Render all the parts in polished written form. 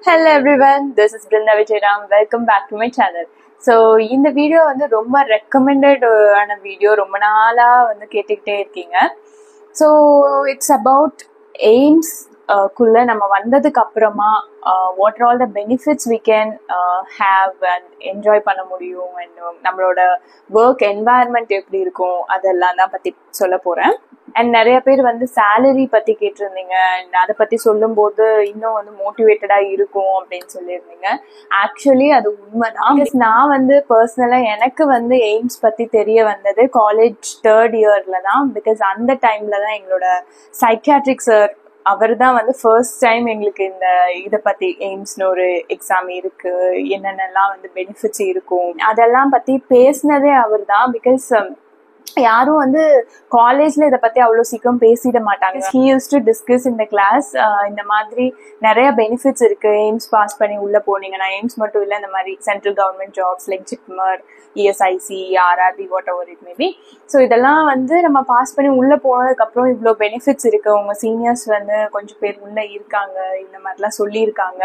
Hello everyone, this is Brinda Vijayaram. Welcome back to my channel. So in the video வந்து ரொம்ப recommended ஆன video ரொம்ப நாளா வந்து கேட்டுக்கிட்டே இருக்கீங்க. So it's about aims குள்ள நம்ம வந்ததுக்கு அப்புறமா what are all the benefits we can have and enjoy பண்ண முடியும் and நம்மளோட work environment எப்படி இருக்கும் அதெல்லாம் தான் பத்தி சொல்ல போறேன். அண்ட் நிறைய பேர் வந்து சேலரி பத்தி கேட்டிருந்தீங்க அண்ட் அதை பத்தி சொல்லும் போது இன்னும் வந்து மோட்டிவேட்டடா இருக்கும் அப்படின்னு சொல்லியிருந்தீங்க. ஆக்சுவலி அது உண்மைதான். நான் வந்து பர்சனலா எனக்கு வந்து எய்ம்ஸ் பத்தி தெரிய வந்தது காலேஜ் 3rd இயர்ல தான். பிகாஸ் அந்த டைம்ல தான் எங்களோட சைக்கியாட்ரிக் சார் அவர் தான் வந்து ஃபர்ஸ்ட் டைம் எங்களுக்கு இந்த இதை பத்தி எய்ம்ஸ்னு ஒரு எக்ஸாம் இருக்கு, என்னென்னலாம் வந்து பெனிஃபிட்ஸ் இருக்கும் அதெல்லாம் பத்தி பேசினதே அவர் தான். பிகாஸ் யாரும் வந்து காலேஜ்ல இதை பத்தி அவ்வளவு சீக்கிரம் பேசிட மாட்டாங்க. he used to discuss in the class இந்த மாதிரி நிறைய பெனிஃபிட்ஸ் இருக்கு எய்ம்ஸ் பாஸ் பண்ணி உள்ள போனீங்கன்னா. எய்ம்ஸ் மட்டும் இல்ல, இந்த மாதிரி central government jobs like JIPMER, ESIC, RRB, what ever it maybe. So இதெல்லாம் வந்து நம்ம பாஸ் பண்ணி உள்ள போனதுக்கு அப்புறம் இவ்வளோ பெனிஃபிட்ஸ் இருக்கு, உங்க சீனியர்ஸ் வந்து கொஞ்சம் பேர் உள்ள இருக்காங்க, இந்த மாதிரிலாம் சொல்லியிருக்காங்க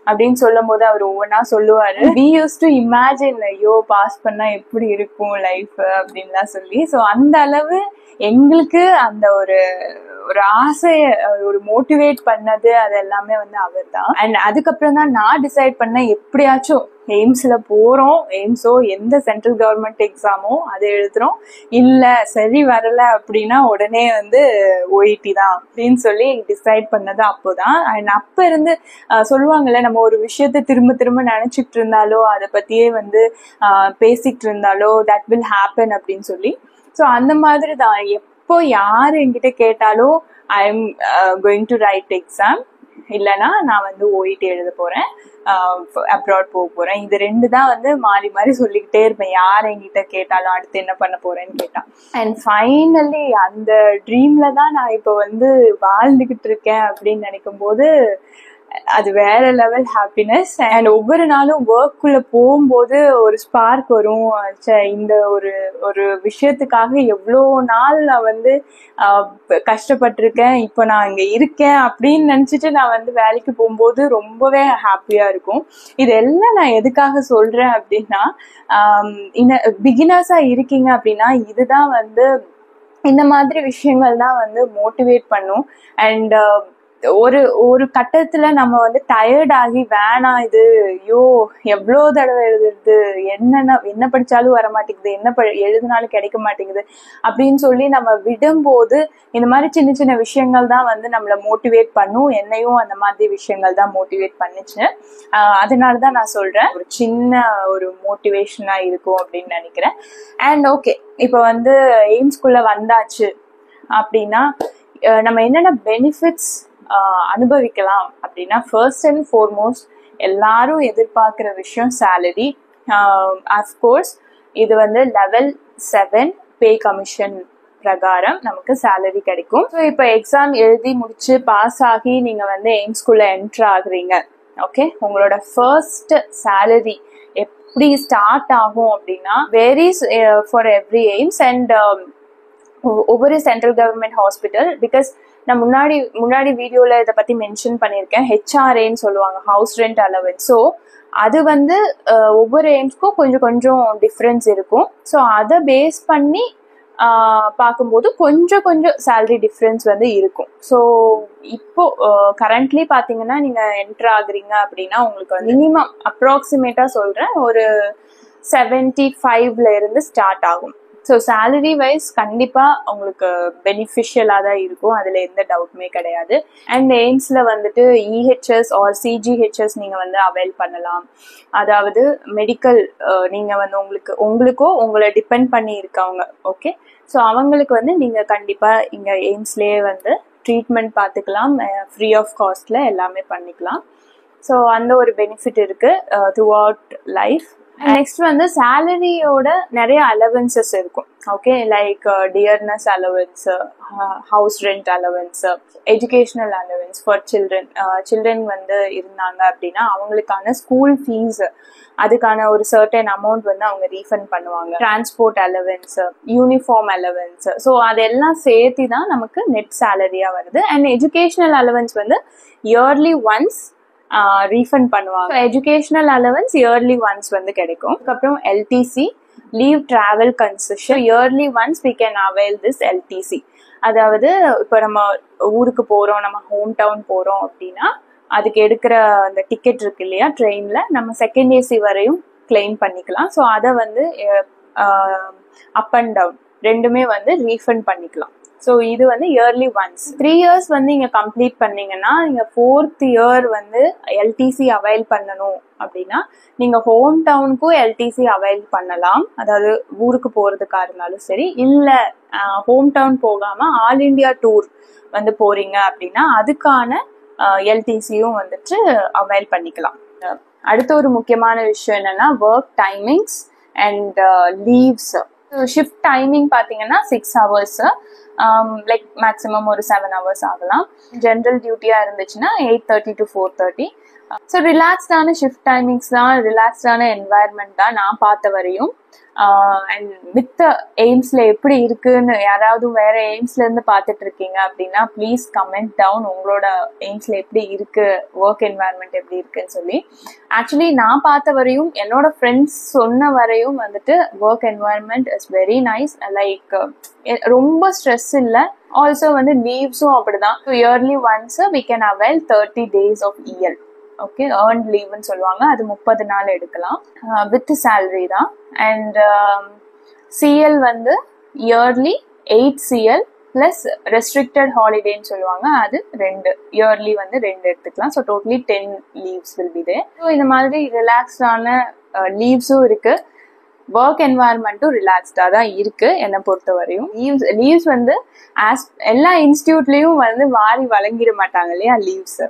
அப்படின்னு சொல்லும் போது அவர் ஒவ்வொன்றா சொல்லுவாரு. we used to imagine ஐயோ பாஸ் பண்ணா எப்படி இருக்கும் லைஃப் அப்படின்லாம் சொல்லி. ஸோ அந்த அளவு எங்களுக்கு அந்த ஒரு ஆசைய ஒரு மோட்டிவேட் பண்ணது அது எல்லாமே வந்து அவர் தான். அண்ட் அதுக்கப்புறம் தான் நான் டிசைட் பண்ணேன் எப்படியாச்சும் எய்ம்ஸ்ல போறோம், எய்ம்ஸோ எந்த சென்ட்ரல் கவர்மெண்ட் எக்ஸாமோ அதை எழுதுறோம், இல்ல சரி வரல அப்படின்னா உடனே வந்து ஓஇடி தான் அப்படின்னு சொல்லி டிசைட் பண்ணது அப்போதான். அண்ட் அப்ப இருந்து சொல்லுவாங்கல்ல, நம்ம ஒரு விஷயத்த திரும்ப திரும்ப நினைச்சிட்டு இருந்தாலோ அதை பத்தியே வந்து பேசிட்டு இருந்தாலோ தட் வில் ஹேப்பன் அப்படின்னு சொல்லி. ஸோ அந்த மாதிரி தான் எப்போ யார் என்கிட்ட கேட்டாலும் I am going to right exam, இல்லைன்னா நான் வந்து ஓஇடி எழுத போறேன், அப்ராட் போக போறேன், இது ரெண்டு தான் வந்து மாறி மாறி சொல்லிக்கிட்டே இருப்பேன் யார் என்கிட்ட கேட்டாலும் அடுத்து என்ன பண்ண போறேன்னு கேட்டா. அண்ட் ஃபைனலி அந்த ட்ரீம்ல தான் நான் இப்போ வந்து வாழ்ந்துகிட்டு இருக்கேன் அப்படின்னு நினைக்கும் போது அது வேற லெவல் ஹாப்பினஸ். அண்ட் ஒவ்வொரு நாளும் ஒர்க்குள்ள போகும்போது ஒரு ஸ்பார்க் வரும். இந்த ஒரு விஷயத்துக்காக எவ்வளோ நாள் நான் வந்து கஷ்டப்பட்டிருக்கேன், இப்போ நான் இங்க இருக்கேன் அப்படின்னு நினைச்சிட்டு நான் வந்து வேலைக்கு போகும்போது ரொம்பவே ஹாப்பியா இருக்கும். இதெல்லாம் நான் எதுக்காக சொல்றேன் அப்படின்னா, இந்த பிகினர்ஸா இருக்கீங்க அப்படின்னா இதுதான் வந்து இந்த மாதிரி விஷயங்கள் தான் வந்து மோட்டிவேட் பண்ணும். அண்ட் ஒரு கட்டத்துல நம்ம வந்து டயர்ட் ஆகி வேணாம் இது ஐயோ எவ்வளோ தடவை எழுதுறது, என்ன படிச்சாலும் வர மாட்டேங்குது, என்ன எழுதினாலும் கிடைக்க மாட்டேங்குது அப்படின்னு சொல்லி நம்ம விடும்போது இந்த மாதிரி சின்ன சின்ன விஷயங்கள் தான் வந்து நம்மளை மோட்டிவேட் பண்ணும். என்னையும் அந்த மாதிரி விஷயங்கள் தான் மோட்டிவேட் பண்ணுச்சு. அதனாலதான் நான் சொல்றேன் ஒரு சின்ன ஒரு மோட்டிவேஷனா இருக்கும் அப்படின்னு நினைக்கிறேன். அண்ட் ஓகே, இப்போ வந்து எய்ம்ஸ்குள்ள வந்தாச்சு அப்படின்னா நம்ம என்னென்ன பெனிஃபிட்ஸ் அனுபவிக்கலாம் அப்படின்னா, ஃபர்ஸ்ட் அண்ட் ஃபார்மோஸ்ட் எல்லாரும் எதிர்பார்க்கிற விஷயம் சேலரி. அஃப்கோர்ஸ் இது வந்து லெவல் 7 பே கமிஷன் பிரகாரம் நமக்கு சேலரி கிடைக்கும். ஸோ இப்போ எக்ஸாம் எழுதி முடிச்சு பாஸ் ஆகி நீங்க வந்து எய்ம்ஸ்குள்ள என்டர் ஆகுறீங்க. ஓகே, உங்களோட ஃபர்ஸ்ட் சேலரி எப்படி ஸ்டார்ட் ஆகும் அப்படின்னா varies for every AIIMS and ஒவ்வொரு சென்ட்ரல் கவர்மெண்ட் ஹாஸ்பிட்டல். பிகாஸ் நான் முன்னாடி வீடியோல இதை பத்தி மென்ஷன் பண்ணியிருக்கேன். ஹெச்ஆர்ஏன்னு சொல்லுவாங்க, ஹவுஸ் ரெண்ட் அலவன்ஸ். ஸோ அது வந்து ஒவ்வொரு எய்ம்ஸ்க்கும் கொஞ்சம் கொஞ்சம் டிஃப்ரென்ஸ் இருக்கும். ஸோ அதை பேஸ் பண்ணி பார்க்கும்போது கொஞ்சம் சேலரி டிஃப்ரென்ஸ் வந்து இருக்கும். ஸோ இப்போ கரண்ட்லி பார்த்தீங்கன்னா நீங்க என்டர் ஆகுறீங்க அப்படின்னா உங்களுக்கு வந்து மினிமம் அப்ராக்சிமேட்டா சொல்றேன் ஒரு 75ல இருந்து ஸ்டார்ட் ஆகும். ஸோ சேலரி வைஸ் கண்டிப்பா உங்களுக்கு பெனிஃபிஷியலா தான் இருக்கும், அதுல எந்த டவுட்டுமே கிடையாது. அண்ட் எய்ம்ஸ்ல வந்துட்டு இஹெச்எஸ் ஆர் சிஜிஹெச்எஸ் நீங்க வந்து அவைல் பண்ணலாம். அதாவது மெடிக்கல் நீங்க வந்து உங்களுக்கோ உங்களை டிபெண்ட் பண்ணி இருக்கவங்க, ஓகே, ஸோ அவங்களுக்கு வந்து நீங்க கண்டிப்பா இங்க எய்ம்ஸ்லயே வந்து ட்ரீட்மெண்ட் பார்த்துக்கலாம், ஃப்ரீ ஆஃப் காஸ்ட்ல எல்லாமே பண்ணிக்கலாம். ஸோ அந்த ஒரு பெனிஃபிட் இருக்கு த்ரூ அவுட் லைஃப். நெக்ஸ்ட் வந்து சேலரியோட நிறைய அலவன்சஸ் இருக்கும். Okay, like dearness allowance, house rent allowance, educational allowance for children வந்து இருந்தாங்க அப்படின்னா அவங்களுக்கான ஸ்கூல் ஃபீஸ் அதுக்கான ஒரு சர்டன் அமௌண்ட் வந்து அவங்க ரீஃபண்ட் பண்ணுவாங்க. Transport allowance, uniform allowance, so அதெல்லாம் சேர்த்து தான் நமக்கு நெட் சேலரியா வருது. அண்ட் எஜுகேஷனல் அலவன்ஸ் வந்து இயர்லி ஒன்ஸ் ரீஃபண்ட் பண்ணுவாங்க. எஜுகேஷனல் அலவன்ஸ் இயர்லி ஒன்ஸ் வந்து கிடைக்கும். அதுக்கப்புறம் LTC, leave travel concession, yearly once we can avail this LTC. அதாவது இப்போ நம்ம ஊருக்கு போறோம், நம்ம ஹோம் டவுன் போறோம் அப்படின்னா அதுக்கு எடுக்கிற அந்த டிக்கெட் இருக்கு இல்லையா ட்ரெயின்ல, நம்ம செகண்ட் ஏசி வரையும் கிளைம் பண்ணிக்கலாம். ஸோ அதை வந்து அப் அண்ட் டவுன் ரெண்டுமே வந்து ரீஃபண்ட் பண்ணிக்கலாம். ஸோ இது வந்து இயர்லி ஒன்ஸ். 3 years வந்து நீங்க கம்ப்ளீட் பண்ணீங்கன்னா நீங்க 4th year வந்து எல்டிசி அவைல் பண்ணணும் அப்படின்னா நீங்க ஹோம் டவுனுக்கும் எல்டிசி அவைல் பண்ணலாம். அதாவது ஊருக்கு போறதுக்கா இருந்தாலும் சரி, இல்ல ஹோம் டவுன் போகாம ஆல் இண்டியா டூர் வந்து போறீங்க அப்படின்னா அதுக்கான எல்டிசியும் வந்துட்டு அவைல் பண்ணிக்கலாம். அடுத்த ஒரு முக்கியமான விஷயம் என்னன்னா work timings and leaves. Shift timing பாத்தீங்கன்னா 6 hours, லைக் மேக்ஸிமம் ஒரு 7 hours ஆகலாம். ஜென்ரல் டியூட்டியா இருந்துச்சுன்னா 8:30 to 4:30. ஸோ ரிலாக்ஸ்டான ஷிஃப்ட் டைமிங்ஸ் தான், ரிலாக்ஸ்டான என்வாயர்மெண்ட் தான் நான் பார்த்த வரையும். அண்ட் வித் எய்ம்ஸ்ல எப்படி இருக்குன்னு யாராவது வேற எய்ம்ஸ்ல இருந்து பார்த்துட்டு இருக்கீங்க அப்படின்னா ப்ளீஸ் கமெண்ட் டவுன் உங்களோட எய்ம்ஸ்ல எப்படி இருக்கு, ஒர்க் என்வாயர்மெண்ட் எப்படி இருக்குன்னு சொல்லி. ஆக்சுவலி நான் பார்த்த வரையும், என்னோட ஃப்ரெண்ட்ஸ் சொன்ன வரையும் வந்துட்டு work environment is very nice. Like ரொம்ப ஸ்ட்ரெஸ் இல்லை. ஆல்சோ வந்து லீவ்ஸும் அப்படிதான். Yearly once we can avail 30 days of EL. Okay, earned லீவ்னு சொல்லுவாங்க. அது 30 நாள் எடுக்கலாம் வித் சேலரி தான். அண்ட் சிஎல் வந்து இயர்லி 8 CL பிளஸ் ரெஸ்ட்ரிக்டட் ஹாலிடேன்னு சொல்லுவாங்க. அது 2 இயர்லி வந்து 2 எடுத்துக்கலாம். So totally 10 leaves will be there. So இந்த மாதிரி ரிலாக்ஸ்டான லீவ்ஸும் இருக்கு, ஒர்க் என்வாயர்மெண்ட்டும் ரிலாக்ஸ்டா தான் இருக்கு என்னை பொறுத்த வரையும். லீவ்ஸ் வந்து எல்லா இன்ஸ்டியூட்லயும் வந்து வாரி வழங்கிட மாட்டாங்க இல்லையா லீவ்ஸ்.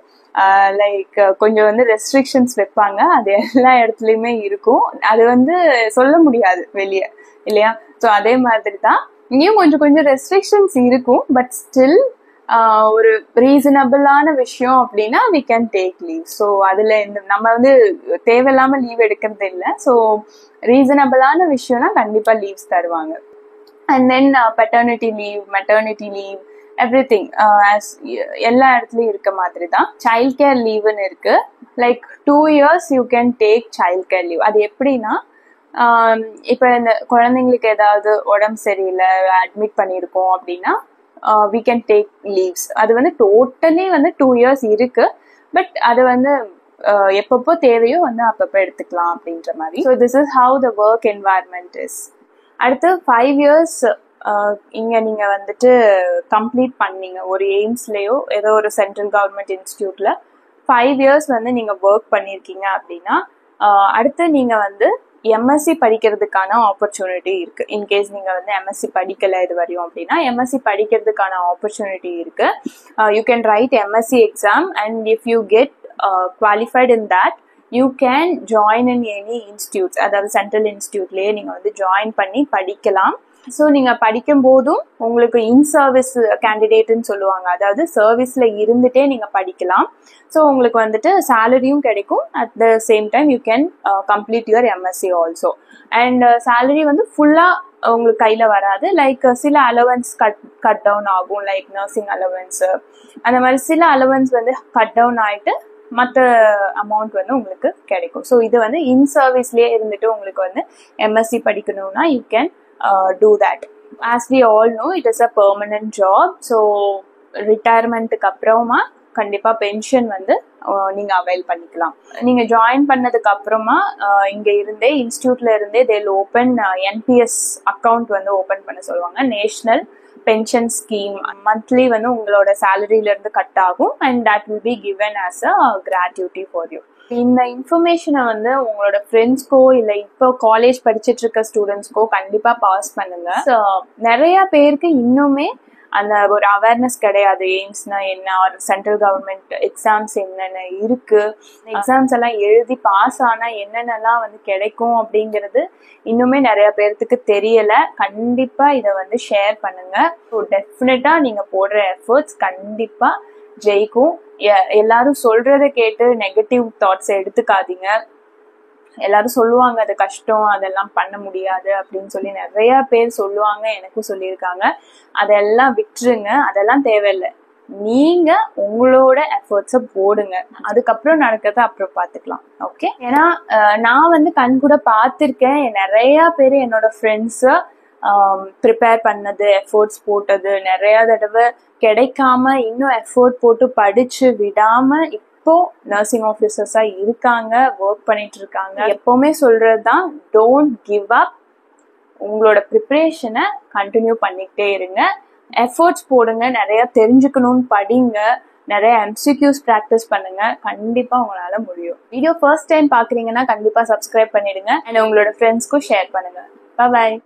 லைக் கொஞ்சம் வந்து ரெஸ்ட்ரிக்ஷன்ஸ் வைப்பாங்க, அது எல்லா இடத்துலயுமே இருக்கும். அது வந்து சொல்ல முடியாது வெளியே இல்லையா. ஸோ அதே மாதிரி தான் இங்கேயும் கொஞ்சம் கொஞ்சம் ரெஸ்ட்ரிக்ஷன்ஸ் இருக்கும். பட் ஸ்டில் ஒரு ரீசனபிளான விஷயம் அப்படின்னா we can take leave. So அதுல நம்ம வந்து தேவையில்லாம லீவ் எடுக்கிறது இல்லை. ஸோ ரீசனபிளான விஷயம்னா கண்டிப்பா லீவ்ஸ் தருவாங்க. And then paternity leave, maternity leave, everything எல்லா இடத்துலயும் இருக்க மாதிரி தான். சைல்ட் கேர் லீவ்னு இருக்கு. Like 2 years you can take child care leave. அது எப்படின்னா இப்ப இந்த குழந்தைங்களுக்கு ஏதாவது உடம்பு சரியில்லை, அட்மிட் பண்ணியிருக்கோம் அப்படின்னா we can take leaves. அது வந்து டோட்டலி வந்து 2 years இருக்கு. பட் அது வந்து எப்பப்போ தேவையோ வந்து அப்பப்போ எடுத்துக்கலாம் அப்படின்ற மாதிரி. So this is how the work environment is. அடுத்து 5 years இங்க நீங்க வந்துட்டு கம்ப்ளீட் பண்ணீங்க ஒரு எய்ம்ஸ்லயோ ஏதோ ஒரு சென்ட்ரல் கவர்மெண்ட் இன்ஸ்டியூட்ல 5 years வந்து நீங்க ஒர்க் பண்ணிருக்கீங்க அப்படின்னா அடுத்து நீங்க வந்து எம்எஸ்சி படிக்கிறதுக்கான ஆப்பர்ச்சுனிட்டி இருக்கு. இன்கேஸ் நீங்க வந்து எம்எஸ்சி படிக்கல இது வரையும் அப்படின்னா எம்எஸ்சி படிக்கிறதுக்கான ஆப்பர்ச்சுனிட்டி இருக்கு. You can write MSc exam and if you get qualified in that you can join in any institutes. அதாவது சென்ட்ரல் இன்ஸ்டியூட்லயே நீங்க வந்து ஜாயின் பண்ணி படிக்கலாம். ஸோ நீங்க படிக்கும் போதும் உங்களுக்கு இன் சர்வீஸ் கேண்டிடேட்னு சொல்லுவாங்க, அதாவது சர்வீஸ்ல இருந்துட்டே நீங்க படிக்கலாம். ஸோ உங்களுக்கு வந்துட்டு சேலரியும் கிடைக்கும். At the same time you can complete your MSc also. And salary வந்து ஃபுல்லா உங்களுக்கு கையில வராது. லைக் சில அலவன்ஸ் கட் டவுன் ஆகும், லைக் நர்சிங் அலவன்ஸ் அந்த மாதிரி சில அலவன்ஸ் வந்து கட் டவுன் ஆயிட்டு மற்ற அமௌண்ட் வந்து உங்களுக்கு கிடைக்கும். ஸோ இது வந்து இன் சர்வீஸ்லயே இருந்துட்டு உங்களுக்கு வந்து எம்எஸ்சி படிக்கணும்னா you can do that. As we all know, it is a permanent job. So ரிட்டையர்மெண்ட்டுக்கு அப்புறமா கண்டிப்பா பென்ஷன் வந்து நீங்க அவைல் பண்ணிக்கலாம். நீங்க ஜாயின் பண்ணதுக்கு அப்புறமா இங்க இருந்தே இன்ஸ்டியூட்ல இருந்தே they'll open NPS அக்கௌண்ட் வந்து ஓபன் பண்ண சொல்லுவாங்க, நேஷனல் பென்ஷன் ஸ்கீம். மந்த்லி வந்து உங்களோட சேலரியில இருந்து கட் ஆகும் and that will be given as a gratuity for you. இந்த இன்ஃபர்மேஷனை வந்து உங்களோட ஃப்ரெண்ட்ஸ்க்கோ இல்ல இப்போ காலேஜ் படிச்சுட்டு இருக்க ஸ்டூடெண்ட்ஸ்க்கோ கண்டிப்பா பாஸ் பண்ணுங்க. நிறைய பேருக்கு இன்னுமே அந்த ஒரு அவேர்னஸ் கிடையாது. எய்ம்ஸ்னா என்ன, சென்ட்ரல் கவர்மெண்ட் எக்ஸாம்ஸ் என்னென்ன இருக்கு, எக்ஸாம்ஸ் எல்லாம் எழுதி பாஸ் ஆனா என்னென்னலாம் வந்து கிடைக்கும் அப்படிங்கிறது இன்னுமே நிறைய பேர்த்துக்கு தெரியல. கண்டிப்பா இதை வந்து ஷேர் பண்ணுங்க. ஸோ டெஃபினட்டா நீங்க போடுற எஃபர்ட்ஸ் கண்டிப்பா ஜெயிக்கும். எல்லாரும் சொல்றதை கேட்டு நெகட்டிவ் தாட்ஸ் எடுத்துக்காதீங்க. எல்லாரும் சொல்லுவாங்க அது கஷ்டம், அதெல்லாம் பண்ண முடியாது அப்படின்னு சொல்லி நிறைய பேர் சொல்லுவாங்க, எனக்கும் சொல்லியிருக்காங்க. அதெல்லாம் விட்டுருங்க, அதெல்லாம் தேவையில்லை. நீங்க உங்களோட எஃபர்ட்ஸை போடுங்க, அதுக்கப்புறம் நடக்கிறத அப்புறம் பார்த்துக்கலாம். ஓகே, ஏன்னா நான் வந்து கண் கூட பார்த்துருக்கேன் நிறைய பேர் என்னோட ஃப்ரெண்ட்ஸு ப்ரிப்பேர் பண்ணது, எஃபோர்ட்ஸ் போட்டது, நிறைய தடவை கிடைக்காம இன்னும் எஃபோர்ட் போட்டு படிச்சு விடாம இப்போ நர்சிங் ஆஃபீஸர்ஸா இருக்காங்க, ஒர்க் பண்ணிட்டு இருக்காங்க. எப்பவுமே சொல்றதுதான், டோன்ட் கிவ் அப். உங்களோட ப்ரிப்பரேஷனை கண்டினியூ பண்ணிக்கிட்டே இருங்க, எஃபோர்ட்ஸ் போடுங்க, நிறைய தெரிஞ்சுக்கணும்னு படிங்க, நிறைய MCQs ப்ராக்டிஸ் பண்ணுங்க, கண்டிப்பா உங்களால முடியும். வீடியோ ஃபர்ஸ்ட் டைம் பாக்குறீங்கன்னா கண்டிப்பா சப்ஸ்கிரைப் பண்ணிடுங்க, அண்ட் உங்களோட ஃப்ரெண்ட்ஸ்க்கும் ஷேர் பண்ணுங்க. பாய்.